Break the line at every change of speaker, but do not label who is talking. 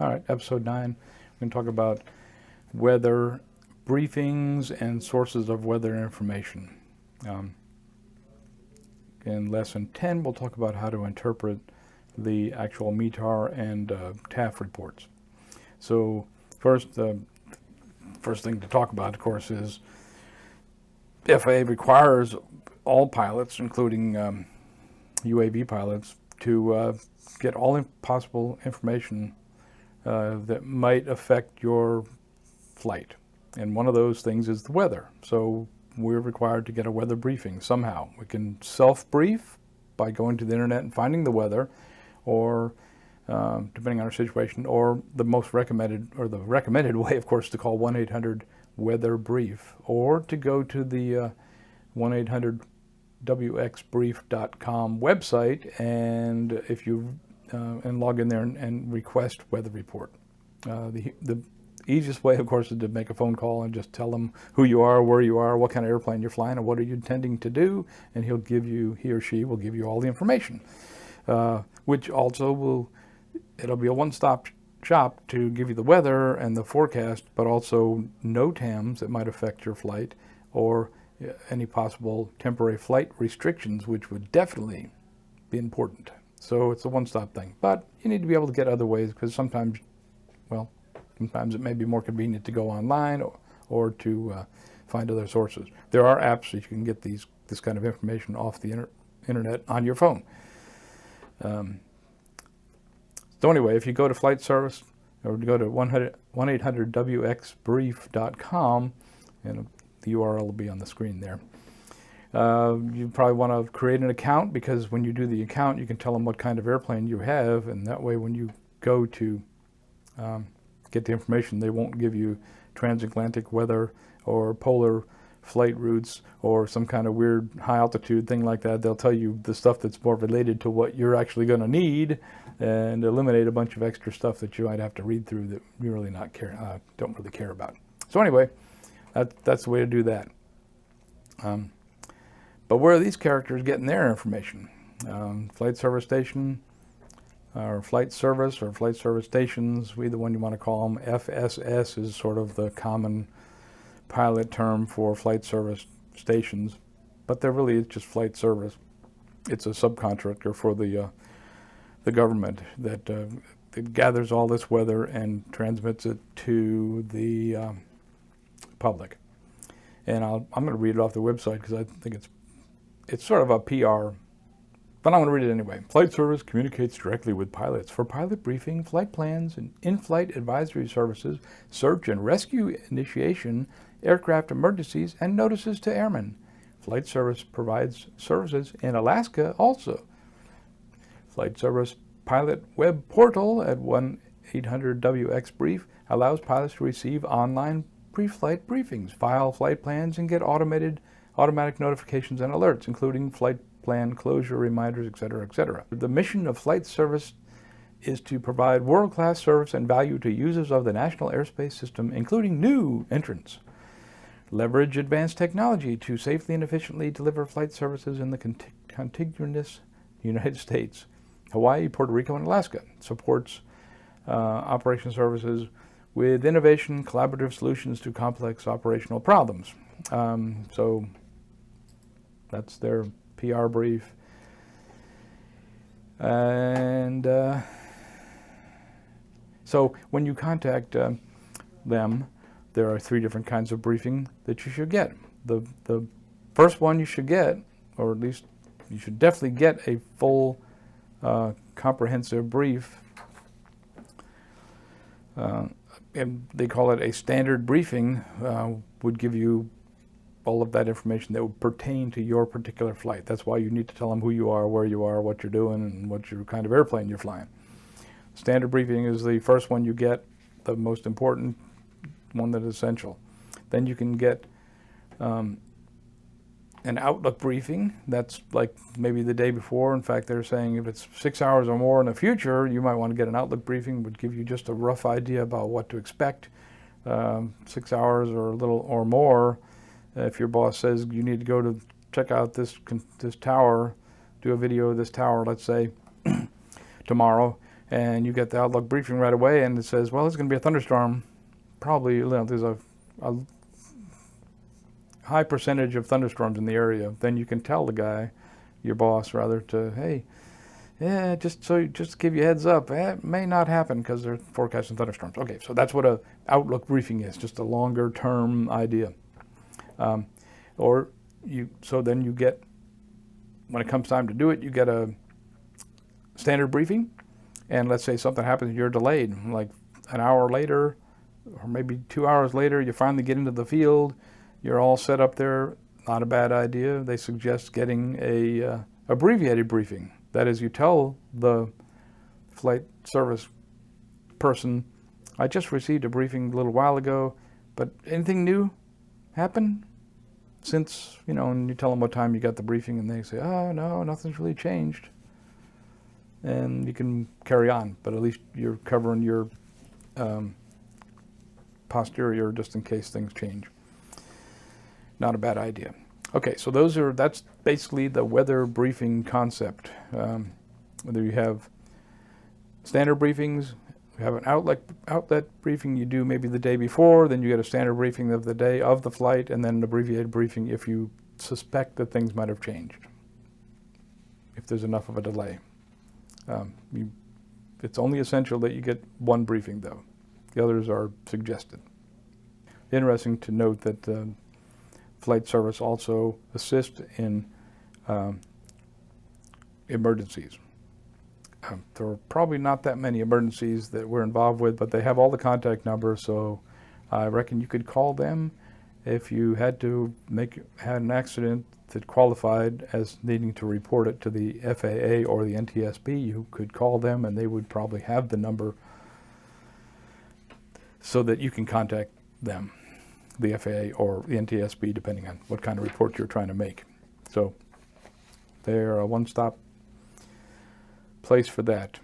All right, episode 9, we're going to talk about weather briefings and sources of weather information. In lesson 10, we'll talk about how to interpret the actual METAR and TAF reports. So first thing to talk about, of course, is FAA requires all pilots, including UAV pilots, to get all possible information that might affect your flight. And one of those things is the weather. So we're required to get a weather briefing somehow. We can self-brief by going to the internet and finding the weather, or depending on our situation, or the most recommended, or the recommended way, of course, to call 1-800-WEATHER-BRIEF, or to go to the 1-800-WXBrief.com website, and if you and log in there and request weather report. The easiest way, of course, is to make a phone call and just tell him who you are, where you are, what kind of airplane you're flying, and what are you intending to do, and he or she will give you all the information, which also it'll be a one-stop shop to give you the weather and the forecast, but also NOTAMs that might affect your flight, or any possible temporary flight restrictions, which would definitely be important. So it's a one-stop thing. But you need to be able to get other ways, because sometimes it may be more convenient to go online or to find other sources. There are apps that you can get this kind of information off the internet on your phone. So anyway, if you go to Flight Service, or go to 1-800-WXBrief.com, and the URL will be on the screen there. You probably want to create an account, because when you do the account, you can tell them what kind of airplane you have, and that way when you go to get the information, they won't give you transatlantic weather or polar flight routes or some kind of weird high altitude thing like that. They'll tell you the stuff that's more related to what you're actually going to need, and eliminate a bunch of extra stuff that you might have to read through that you really don't really care about. So anyway, that's the way to do that. But where are these characters getting their information? Flight service station, or flight service, or flight service stations, either one you want to call them. FSS is sort of the common pilot term for flight service stations, but there really is just flight service. It's a subcontractor for the government that gathers all this weather and transmits it to the public. And I'm going to read it off the website, because I think it's sort of a PR, but I'm going to read it anyway. Flight Service communicates directly with pilots for pilot briefing, flight plans, and in-flight advisory services, search and rescue initiation, aircraft emergencies, and notices to airmen. Flight Service provides services in Alaska also. Flight Service pilot web portal at 1-800-WXBrief allows pilots to receive online pre-flight briefings, file flight plans, and get automatic notifications and alerts, including flight plan closure reminders, etc., etc. The mission of Flight Service is to provide world-class service and value to users of the National Airspace System, including new entrants. Leverage advanced technology to safely and efficiently deliver flight services in the contiguous United States, Hawaii, Puerto Rico, and Alaska. Supports operation services with innovation, collaborative solutions to complex operational problems. So that's their PR brief. And so when you contact them, there are 3 different kinds of briefing that you should get. The first one you should get, or at least you should definitely get, a full comprehensive brief. And they call it a standard briefing, would give you all of that information that would pertain to your particular flight. That's why you need to tell them who you are, where you are, what you're doing, and what your kind of airplane you're flying. Standard briefing is the first one you get, the most important one that is essential. Then you can get an Outlook briefing. That's like maybe the day before. In fact, they're saying if it's 6 hours or more in the future, you might want to get an Outlook briefing. Would give you just a rough idea about what to expect. 6 hours or a little or more. If your boss says you need to go to check out this tower, do a video of this tower, let's say, tomorrow, and you get the Outlook briefing right away, and it says, well, it's going to be a thunderstorm. Probably, there's a high percentage of thunderstorms in the area. Then you can tell the guy, your boss rather, to, hey, yeah, just to give you a heads up, it may not happen because they're forecasting thunderstorms. Okay, so that's what a Outlook briefing is, just a longer term idea. So then you get, when it comes time to do it, you get a standard briefing, and let's say something happens, you're delayed, like an hour later, or maybe 2 hours later, you finally get into the field, you're all set up there, not a bad idea. They suggest getting a abbreviated briefing. That is, you tell the flight service person, I just received a briefing a little while ago, but anything new happen since, and you tell them what time you got the briefing, and they say, oh, no, nothing's really changed. And you can carry on, but at least you're covering your posterior just in case things change. Not a bad idea. Okay, so that's basically the weather briefing concept. Whether you have standard briefings, you have an outlet briefing you do maybe the day before, then you get a standard briefing of the day of the flight, and then an abbreviated briefing if you suspect that things might have changed, if there's enough of a delay. It's only essential that you get one briefing, though. The others are suggested. Interesting to note that Flight Service also assists in emergencies. There are probably not that many emergencies that we're involved with, but they have all the contact numbers, so I reckon you could call them if you had an accident that qualified as needing to report it to the FAA or the NTSB. You could call them, and they would probably have the number so that you can contact them, the FAA or the NTSB, depending on what kind of report you're trying to make. So they're a one-stop place for that.